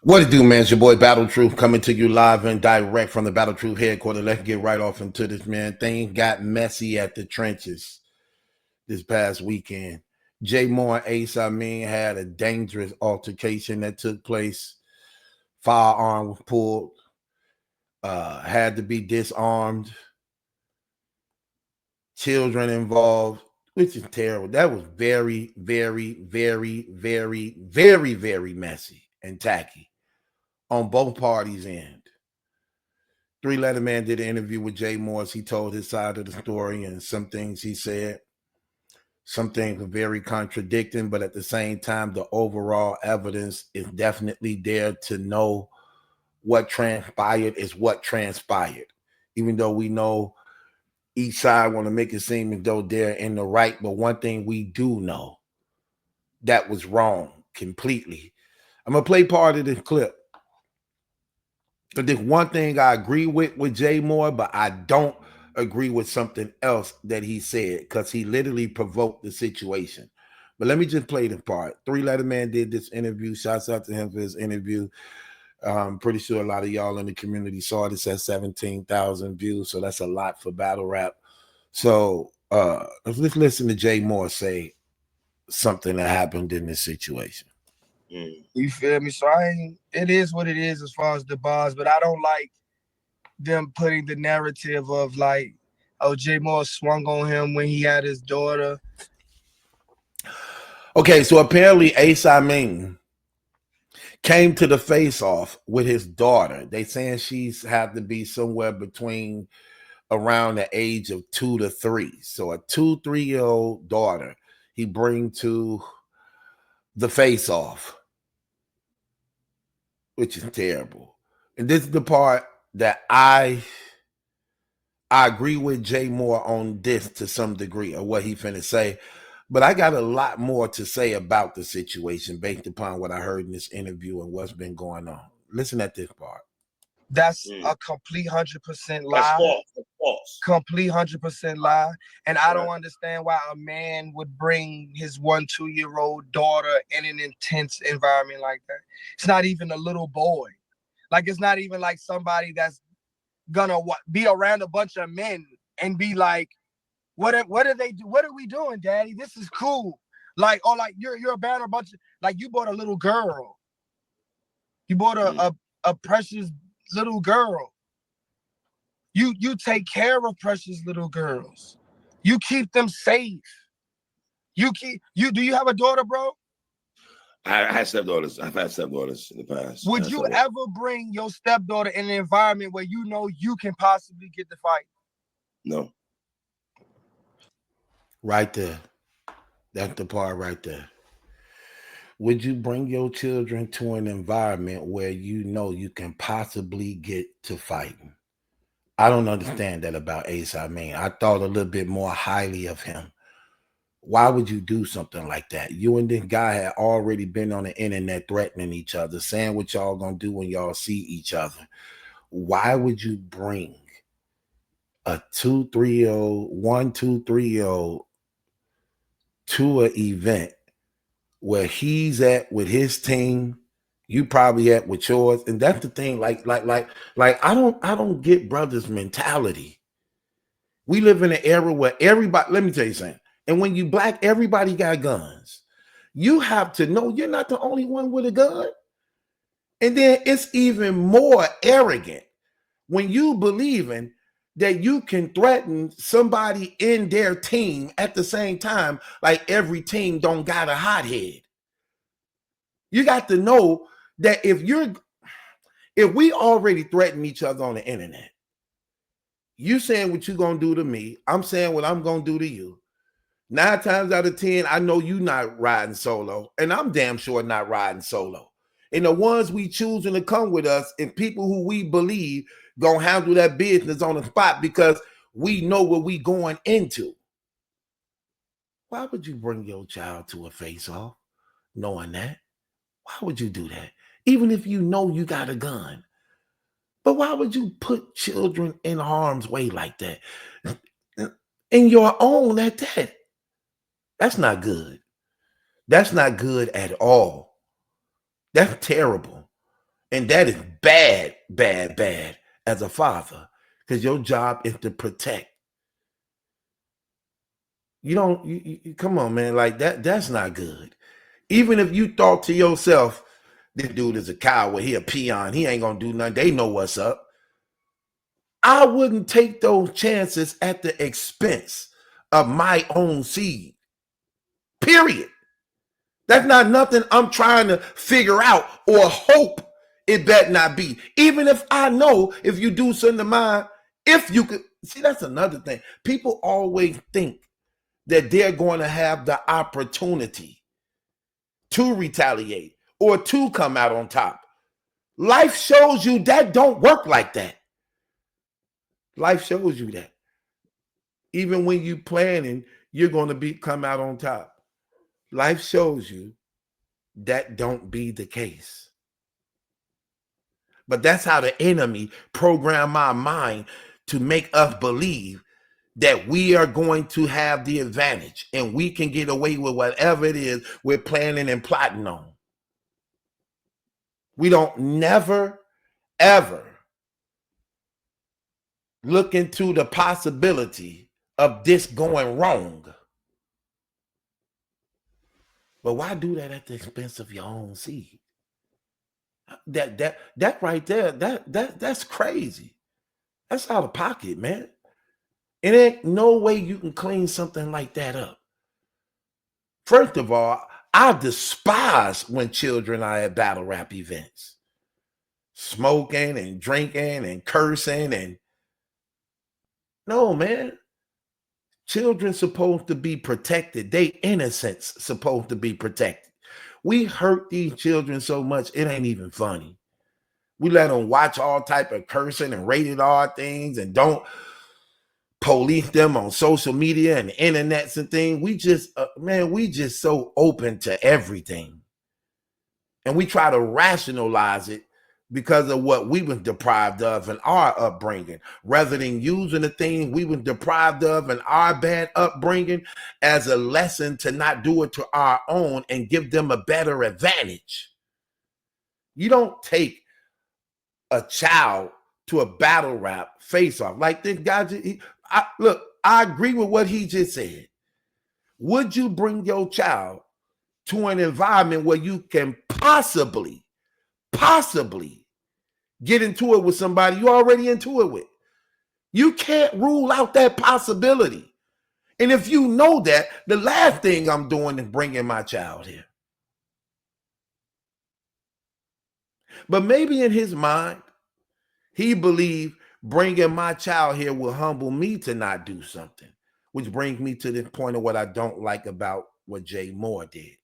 What it do, man? It's your boy Battle Truth coming to you live and direct from the Battle Truth headquarters. Let's get right off into this, man. Things got messy at the trenches this past weekend. JMoor and Amin had a dangerous altercation that took place. Firearm was pulled, had to be disarmed. Children involved, which is terrible. That was very, very, very, very, very, very messy and tacky on both parties' end. Three Letter Man did an interview with JMoor. He told his side of the story, and some things he said, some things were very contradicting, but at the same time, the overall evidence is definitely there to know what transpired is what transpired. Even though we know each side want to make it seem as though they're in the right, but one thing we do know, that was wrong completely. I'm going to play part of this clip. But there's one thing I agree with JMoor, but I don't agree with something else that he said because he literally provoked the situation. But let me just play the part. Three Letter Man did this interview. Shouts out to him for his interview. I'm pretty sure a lot of y'all in the community saw it. It's at 17,000 views, so that's a lot for battle rap. So let's listen to JMoor say something that happened in this situation. You feel me? So it is what it is as far as the bars, but I don't like them putting the narrative of like, oh, JMoor swung on him when he had his daughter. Okay, so apparently Amin came to the face-off with his daughter. They saying she's had to be somewhere between around the age of 2 to 3. So a 2-3-year-old daughter he bring to the face-off, which is terrible. And this is the part that I agree with JMoor on this to some degree of what he finna say. But I got a lot more to say about the situation based upon what I heard in this interview and what's been going on. Listen at this part. That's a complete 100% lie. That's false. That's false. Complete 100% lie. And I don't understand why a man would bring his 1-2-year-old daughter in an intense environment like that. It's not even a little boy. Like, it's not even like somebody that's gonna be around a bunch of men and be like, what are they do? What are we doing, daddy? This is cool. Like, or like you're about a bunch of, like, you bought a little girl. You bought a precious little girl. You take care of precious little girls. You keep them safe. Do you have a daughter, bro? I had stepdaughters. I've had stepdaughters in the past. Would you ever bring your stepdaughter in an environment where you know you can possibly get the fight? No. Right there. That's the part right there. Would you bring your children to an environment where you know you can possibly get to fighting? I don't understand that about Amin. I thought a little bit more highly of him. Why would you do something like that? You and this guy had already been on the internet threatening each other, saying what y'all gonna do when y'all see each other. Why would you bring a 2-3-year-old, 1-2-3-year-old to an event where he's at with his team, you probably at with yours? And that's the thing, like I don't get brothers' mentality. We live in an era where everybody, let me tell you something, and when you black, everybody got guns. You have to know you're not the only one with a gun. And then it's even more arrogant when you believing that you can threaten somebody in their team at the same time, like every team don't got a hothead. You got to know that if we already threaten each other on the internet, you saying what you gonna do to me, I'm saying what I'm gonna do to you. 9 times out of 10, I know you not riding solo, and I'm damn sure not riding solo. And the ones we choosing to come with us and people who we believe gonna handle that business on the spot because we know what we going into. Why would you bring your child to a face-off knowing that? Why would you do that? Even if you know you got a gun. But why would you put children in harm's way like that? In your own at that? That's not good. That's not good at all. That's terrible. And that is bad, bad, bad as a father, because your job is to protect. You don't, you come on, man, like that's not good. Even if you thought to yourself, this dude is a coward, he a peon, he ain't gonna do nothing, they know what's up. I wouldn't take those chances at the expense of my own seed. Period. That's not nothing I'm trying to figure out or hope it better not be. Even if I know if you do something to mine, if you could see, that's another thing. People always think that they're going to have the opportunity to retaliate or to come out on top. Life shows you that don't work like that. Life shows you that. Even when you planning, you're going to come out on top. Life shows you that don't be the case. But that's how the enemy programmed my mind to make us believe that we are going to have the advantage and we can get away with whatever it is we're planning and plotting on. We don't never, ever look into the possibility of this going wrong. But why do that at the expense of your own seed? That right there, that's crazy. That's out of pocket, man. It ain't no way you can clean something like that up. First of all, I despise when children are at battle rap events, smoking and drinking and cursing and no, man. Children supposed to be protected. They innocence supposed to be protected. We hurt these children so much, it ain't even funny. We let them watch all type of cursing and rated R things and don't police them on social media and internets and things. We just, man, we just so open to everything. And we try to rationalize it because of what we were deprived of in our upbringing, rather than using the thing we were deprived of in our bad upbringing as a lesson to not do it to our own and give them a better advantage. You don't take a child to a battle rap face-off like this guy. Look, I agree with what he just said. Would you bring your child to an environment where you can possibly get into it with somebody you're already into it with? You can't rule out that possibility. And if you know that, the last thing I'm doing is bringing my child here. But maybe in his mind, he believed bringing my child here will humble me to not do something, which brings me to the point of what I don't like about what JMoor did.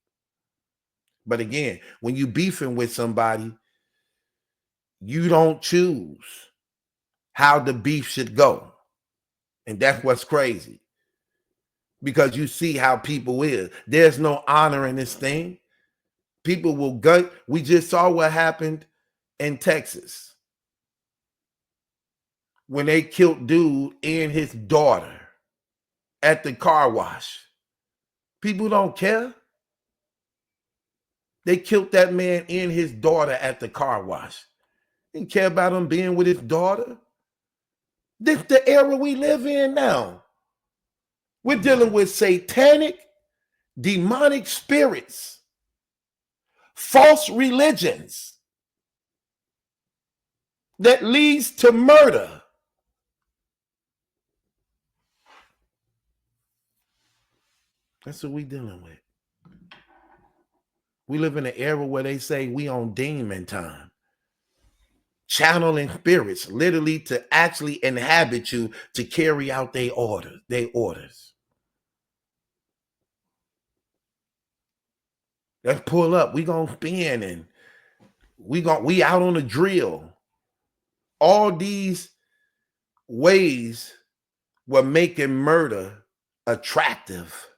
But again, when you beefing with somebody, you don't choose how the beef should go. And that's what's crazy. Because you see how people is. There's no honor in this thing. People will gut. We just saw what happened in Texas when they killed dude and his daughter at the car wash. People don't care. They killed that man and his daughter at the car wash. They didn't care about him being with his daughter. This is the era we live in now. We're dealing with satanic, demonic spirits, false religions that leads to murder. That's what we're dealing with. We live in an era where they say we on demon time. Channeling spirits, literally to actually inhabit you to carry out their orders. Let's pull up. We gonna spin and we out on a drill. All these ways were making murder attractive.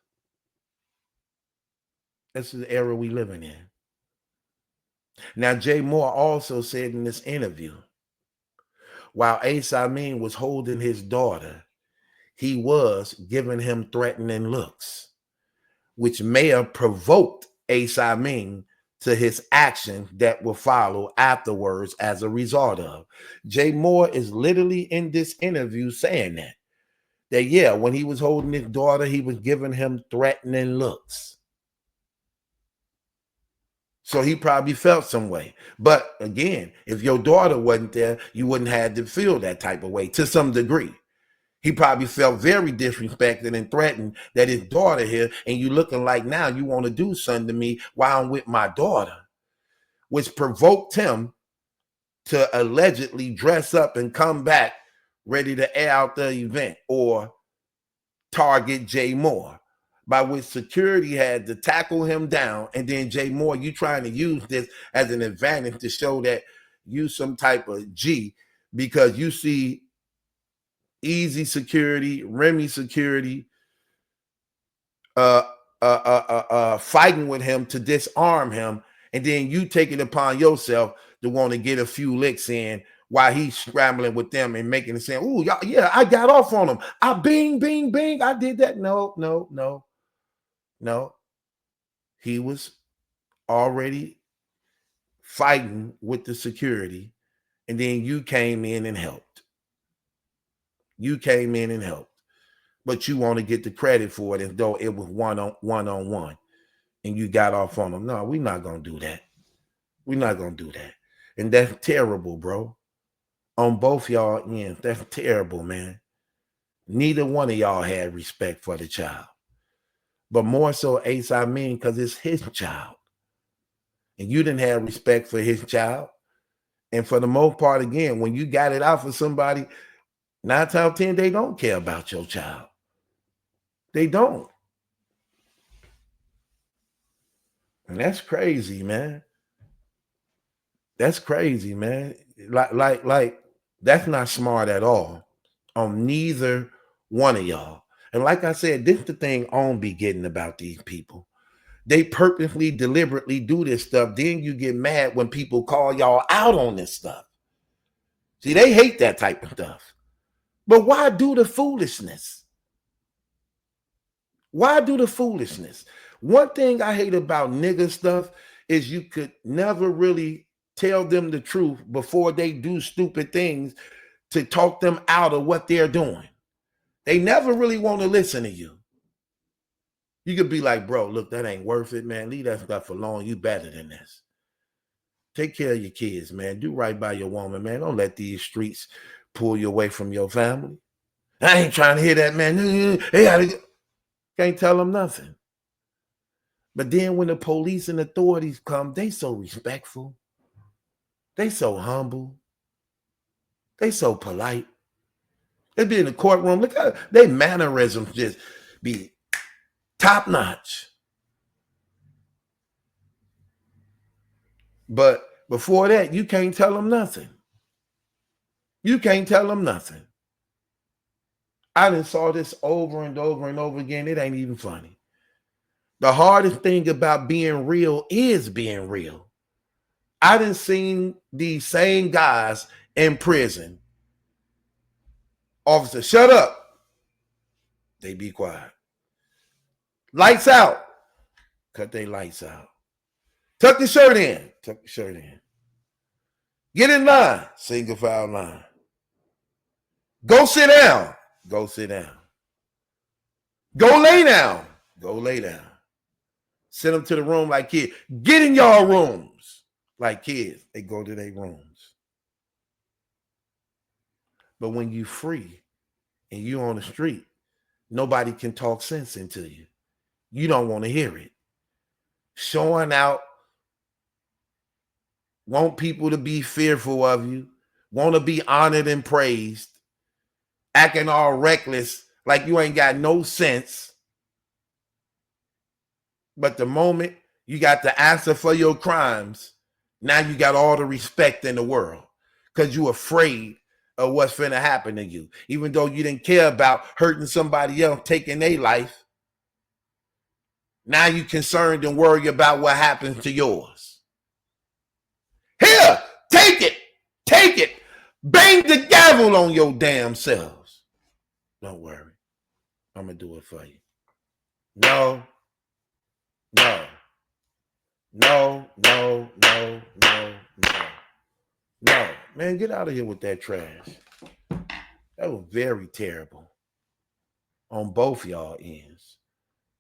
This is the era we living in. Now, JMoor also said in this interview, while Amin was holding his daughter, he was giving him threatening looks, which may have provoked Amin to his action that will follow afterwards as a result of. JMoor is literally in this interview saying that yeah, when he was holding his daughter, he was giving him threatening looks. So he probably felt some way. But again, if your daughter wasn't there, you wouldn't have to feel that type of way to some degree. He probably felt very disrespected and threatened that his daughter here, and you looking like now you want to do something to me while I'm with my daughter, which provoked him to allegedly dress up and come back ready to air out the event or target JMoor, by which security had to tackle him down. And then JMoor, you trying to use this as an advantage to show that you some type of G, because you see Easy Security, Remy Security, fighting with him to disarm him, and then you take it upon yourself to want to get a few licks in while he's scrambling with them and making it saying, "Oh, yeah, I got off on him. I bing, bing, bing. I did that." No. He was already fighting with the security, and then you came in and helped. But you want to get the credit for it as though it was one-on-one and you got off on them. No, we're not going to do that. And that's terrible, bro. On both y'all ends, that's terrible, man. Neither one of y'all had respect for the child. But more so Ace Amin, because it's his child. And you didn't have respect for his child. And for the most part, again, when you got it out for somebody, 9 times out of 10, they don't care about your child. They don't. And that's crazy, man. That's crazy, man. Like that's not smart at all on neither one of y'all. And like I said, this is the thing on be getting about these people. They purposely, deliberately do this stuff. Then you get mad when people call y'all out on this stuff. See, they hate that type of stuff. But why do the foolishness? Why do the foolishness? One thing I hate about nigga stuff is you could never really tell them the truth before they do stupid things to talk them out of what they're doing. They never really want to listen to you. You could be like, bro, look, that ain't worth it, man. Leave that stuff alone. You better than this. Take care of your kids, man. Do right by your woman, man. Don't let these streets pull you away from your family. I ain't trying to hear that, man. Can't tell them nothing. But then when the police and authorities come, they so respectful. They so humble. They so polite. They be in the courtroom. Look at their mannerisms just be top notch. But before that, you can't tell them nothing. You can't tell them nothing. I done saw this over and over and over again. It ain't even funny. The hardest thing about being real is being real. I done seen these same guys in prison. Officer, shut up. They be quiet. Lights out. Cut their lights out. Tuck your shirt in. Tuck your shirt in. Get in line. Single file line. Go sit down. Go sit down. Go lay down. Go lay down. Send them to the room like kids. Get in y'all rooms like kids. They go to their rooms. But when you free and you on the street, nobody can talk sense into you. You don't want to hear it. Showing out, want people to be fearful of you, want to be honored and praised, acting all reckless like you ain't got no sense. But the moment you got the answer for your crimes, now you got all the respect in the world because you're afraid of what's finna happen to you. Even though you didn't care about hurting somebody else, taking their life, now you concerned and worried about what happens to yours. Here, take it. Take it. Bang the gavel on your damn selves. Don't worry. I'm going to do it for you. No. No. No. Man, get out of here with that trash. That was very terrible on both y'all ends.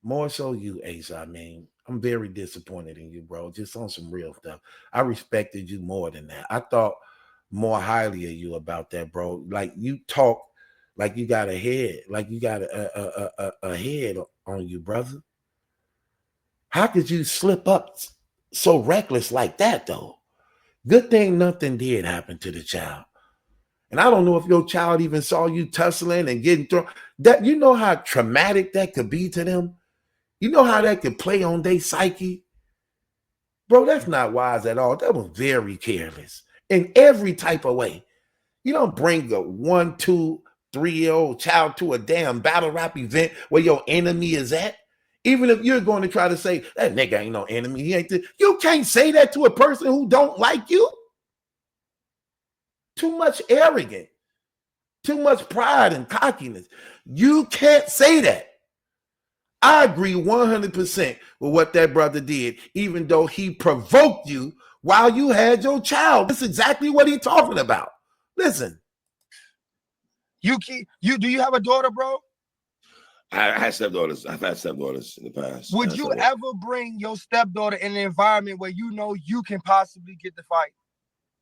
More so you, Ace. I mean, I'm very disappointed in you, bro. Just on some real stuff. I respected you more than that. I thought more highly of you about that, bro. Like you talk like you got a head, like you got a head on you, brother. How could you slip up so reckless like that, though? Good thing nothing did happen to the child. And I don't know if your child even saw you tussling and getting thrown. That you know how traumatic that could be to them? You know how that could play on their psyche? Bro, that's not wise at all. That was very careless in every type of way. You don't bring a 1, 2, 3-year-old child to a damn battle rap event where your enemy is at. Even if you're going to try to say, that nigga ain't no enemy. He ain't you can't say that to a person who don't like you. Too much arrogance. Too much pride and cockiness. You can't say that. I agree 100% with what that brother did, even though he provoked you while you had your child. That's exactly what he's talking about. Listen. Do you have a daughter, bro? I had stepdaughters. I've had stepdaughters in the past. Would you ever bring your stepdaughter in an environment where you know you can possibly get the fight?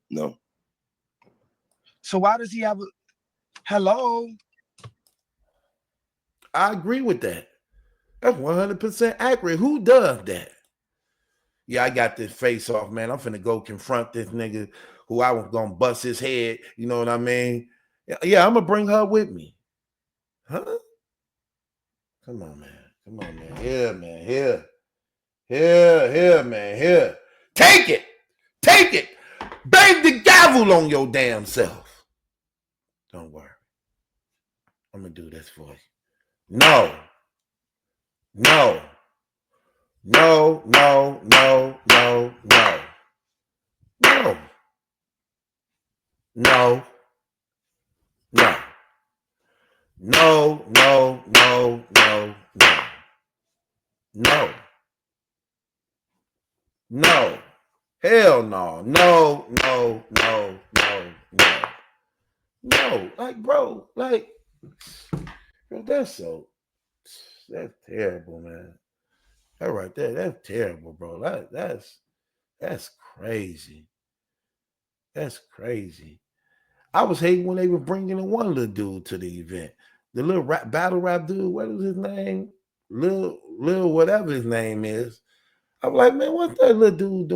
No. So why does he have a hello? I agree with that. That's 100% accurate. Who does that? Yeah, I got this face off, man. I'm finna go confront this nigga who I was gonna bust his head. You know what I mean? Yeah, I'm gonna bring her with me. Huh? Come on, man. Come on, man. Here, man. Here, man. Here. Take it. Take it. Bang the gavel on your damn self. Don't worry. I'm gonna do this for you. No. No. No, no, no, no, no. No. No. No. No, no, no, no, no. No. No. Hell no. No, no, no, no, no. No. Like, bro, like, bro, that's terrible, man. That right there, that's terrible, bro. That's crazy. That's crazy. I was hating when they were bringing in one little dude to the event. The little battle rap dude, what is his name? Lil whatever his name is. I'm like, man, what's that little dude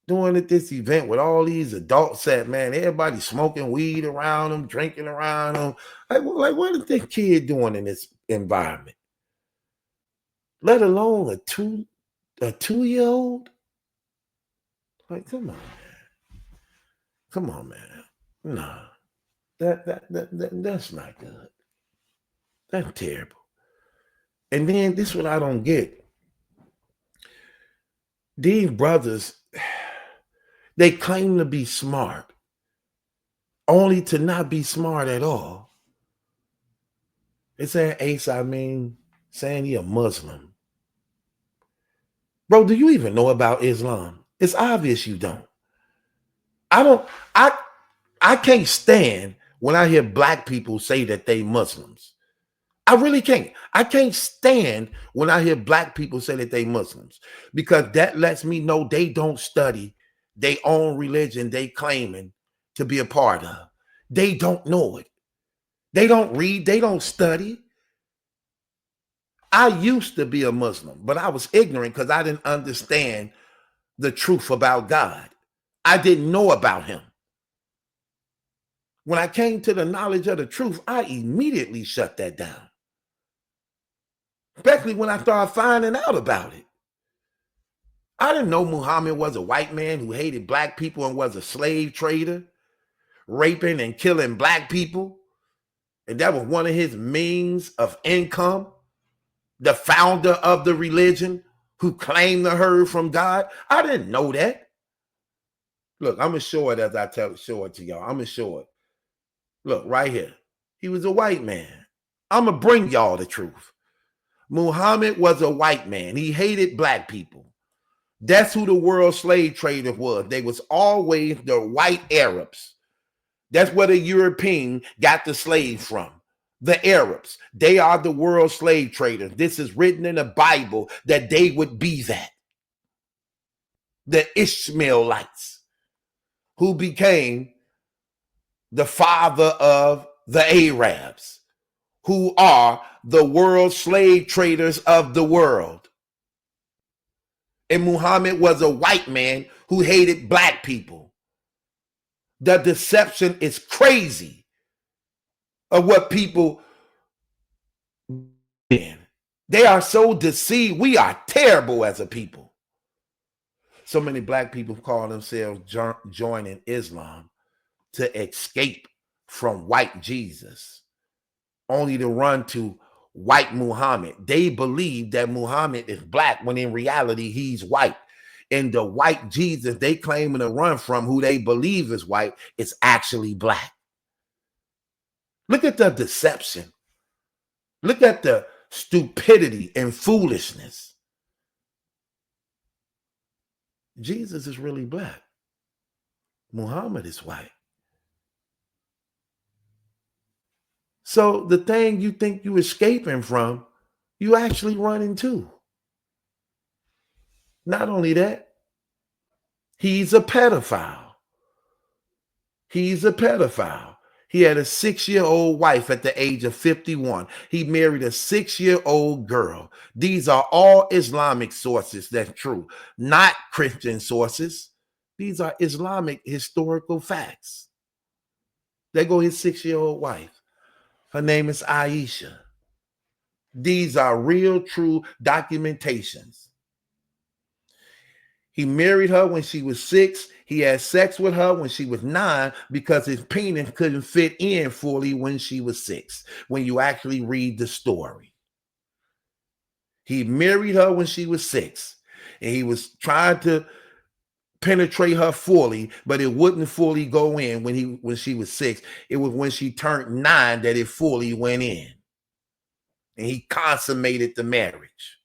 doing at this event with all these adults at, man? Everybody smoking weed around him, drinking around him. Like what is this kid doing in this environment? Let alone a 2-year-old? Like, come on, man. Come on, man. Nah. That's not good. That's terrible. And then this is what I don't get. These brothers, they claim to be smart, only to not be smart at all. They saying Ace, I mean, saying he a Muslim. Bro, do you even know about Islam? It's obvious you don't. I can't stand when I hear black people say that they Muslims. I really can't. I can't stand when I hear black people say that they Muslims, because that lets me know they don't study their own religion they claiming to be a part of. They don't know it. They don't read. They don't study. I used to be a Muslim, but I was ignorant because I didn't understand the truth about God. I didn't know about him. When I came to the knowledge of the truth, I immediately shut that down. Especially when I started finding out about it. I didn't know Muhammad was a white man who hated black people and was a slave trader, raping and killing black people. And that was one of his means of income. The founder of the religion who claimed to heard from God. I didn't know that. Look, I'm going to show it as I show it to y'all. I'm going to show it. Look, right here. He was a white man. I'm going to bring y'all the truth. Muhammad was a white man. He hated black people. That's who the world slave trader was. They was always the white Arabs. That's where the European got the slave from. The Arabs. They are the world slave traders. This is written in the Bible that they would be that. The Ishmaelites, who became the father of the Arabs, who are the world slave traders of the world. And Muhammad was a white man who hated black people. The deception is crazy of what people did. They are so deceived. We are terrible as a people. So many black people call themselves joining Islam to escape from white Jesus, only to run to white Muhammad. They believe that Muhammad is black when in reality he's white. And the white Jesus they claiming to run from, who they believe is white, is actually black. Look at the deception. Look at the stupidity and foolishness. Jesus is really black. Muhammad is white. So the thing you think you escaping from, you actually run into. Not only that, he's a pedophile. He's a pedophile. He had a 6-year-old wife at the age of 51. He married a 6-year-old girl. These are all Islamic sources. That's true. Not Christian sources. These are Islamic historical facts. There go his 6-year-old wife. Her name is Aisha. These are real, true documentations. He married her when she was 6. He had sex with her when she was 9 because his penis couldn't fit in fully when she was 6. When you actually read the story, he married her when she was 6, and he was trying to penetrate her fully, but it wouldn't fully go in when she was 6. It was when she turned 9 that it fully went in, and he consummated the marriage.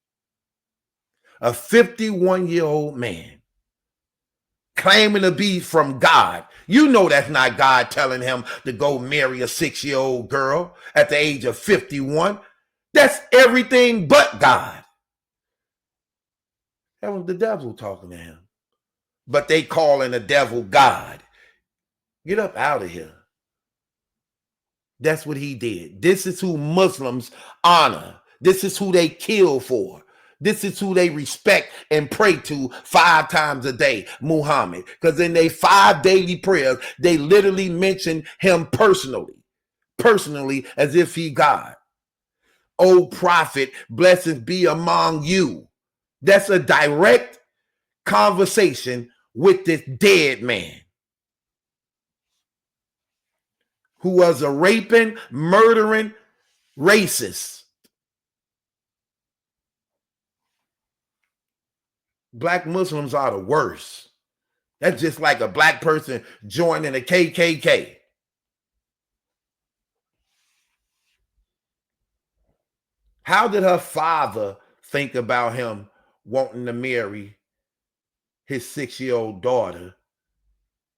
A 51-year-old man claiming to be from God. You know that's not God telling him to go marry a 6-year-old girl at the age of 51. That's everything but God. That was the devil talking to him. But they calling the devil God. Get up out of here. That's what he did. This is who Muslims honor. This is who they kill for. This is who they respect and pray to 5 times a day, Muhammad. Because in their 5 daily prayers, they literally mention him personally as if he God. O prophet, blessings be among you. That's a direct conversation with this dead man who was a raping, murdering racist. Black Muslims are the worst. That's just like a black person joining the KKK. How did her father think about him wanting to marry his 6-year-old daughter,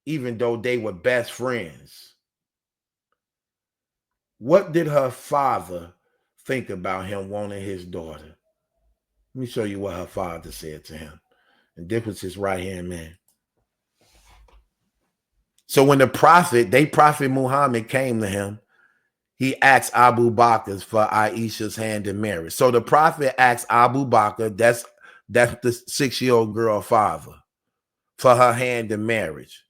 even though they were best friends? What did her father think about him wanting his daughter? Let me show you what her father said to him. And this was his right-hand man. So when the prophet Muhammad came to him, he asked Abu Bakr for Aisha's hand in marriage. So the prophet asked Abu Bakr, that's the 6-year-old girl father, for her hand in marriage.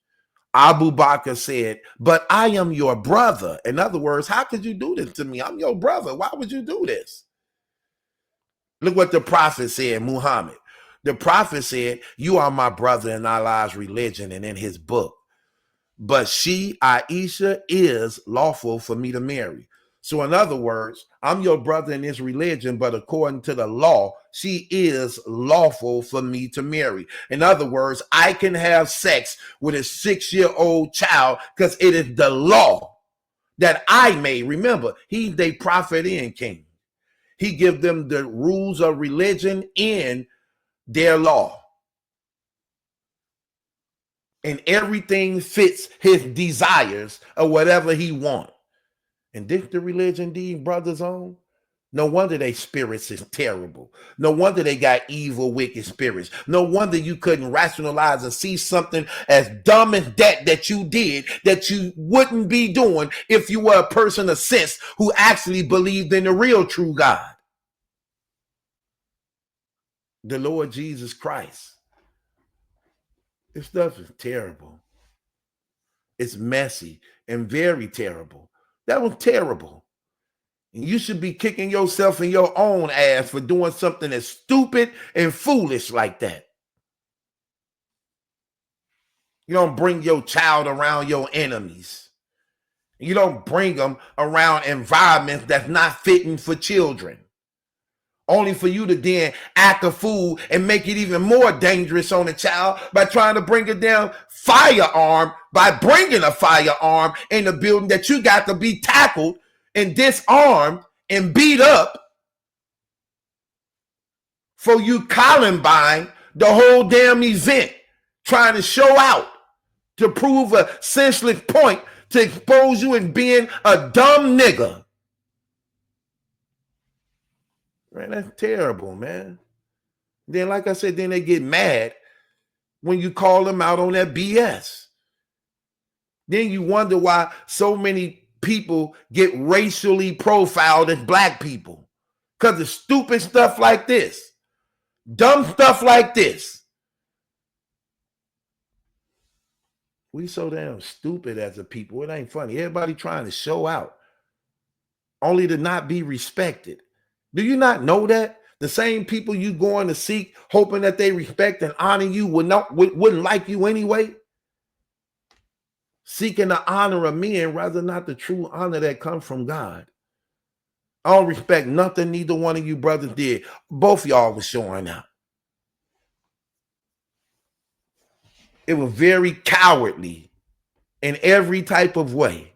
Abu Bakr said, but I am your brother. In other words, how could you do this to me? I'm your brother. Why would you do this? Look what the prophet said, Muhammad. The prophet said, you are my brother in Allah's religion and in his book. But she, Aisha, is lawful for me to marry. So in other words, I'm your brother in this religion, but according to the law, she is lawful for me to marry. In other words, I can have sex with a 6-year-old child because it is the law that I made. Remember, he's the prophet and king. He give them the rules of religion in their law. and everything fits his desires or whatever he wants. And this the religion these brothers on? No wonder they spirits is terrible. No wonder they got evil, wicked spirits. No wonder you couldn't rationalize or see something as dumb as that you did that you wouldn't be doing if you were a person of sense who actually believed in the real true God, the Lord Jesus Christ. This stuff is terrible. It's messy and very terrible. That was terrible. And you should be kicking yourself in your own ass for doing something as stupid and foolish like that. You don't bring your child around your enemies. You don't bring them around environments that's not fitting for children. Only for you to then act a fool and make it even more dangerous on the child by trying to bring a damn firearm, by bringing a firearm in the building that you got to be tackled and disarmed and beat up for you Columbine the whole damn event, trying to show out to prove a senseless point to expose you in being a dumb nigga. Man, that's terrible, man. Then, like I said, then they get mad when you call them out on that BS. Then you wonder why so many people get racially profiled as black people, because of stupid stuff like this, dumb stuff like this. We so damn stupid as a people. It ain't funny. Everybody trying to show out only to not be respected. Do you not know that the same people you going to seek, hoping that they respect and honor you, wouldn't like you anyway? Seeking the honor of men rather not the true honor that comes from God. I don't respect nothing neither one of you brothers did. Both y'all was showing out. It was very cowardly in every type of way.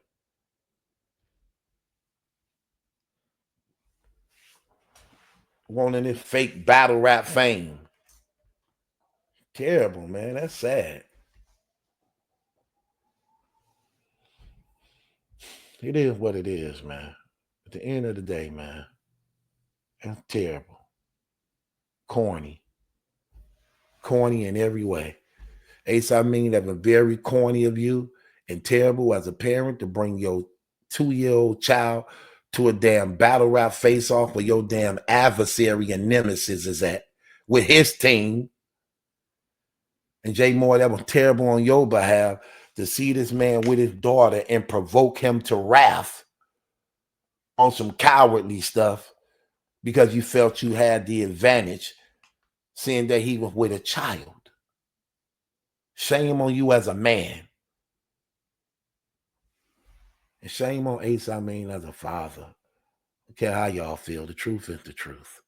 Wanting this fake battle rap fame. Terrible, man. That's sad. It is what it is, man. At the end of the day, man, that's terrible. Corny. Corny in every way. Ace, I mean, that was very corny of you and terrible as a parent to bring your 2-year-old child to a damn battle rap face-off where your damn adversary and nemesis is at with his team. And JMoor, that was terrible on your behalf to see this man with his daughter and provoke him to wrath on some cowardly stuff because you felt you had the advantage seeing that he was with a child. Shame on you as a man. And shame on Ace, I mean, as a father. I don't care how y'all feel. The truth is the truth.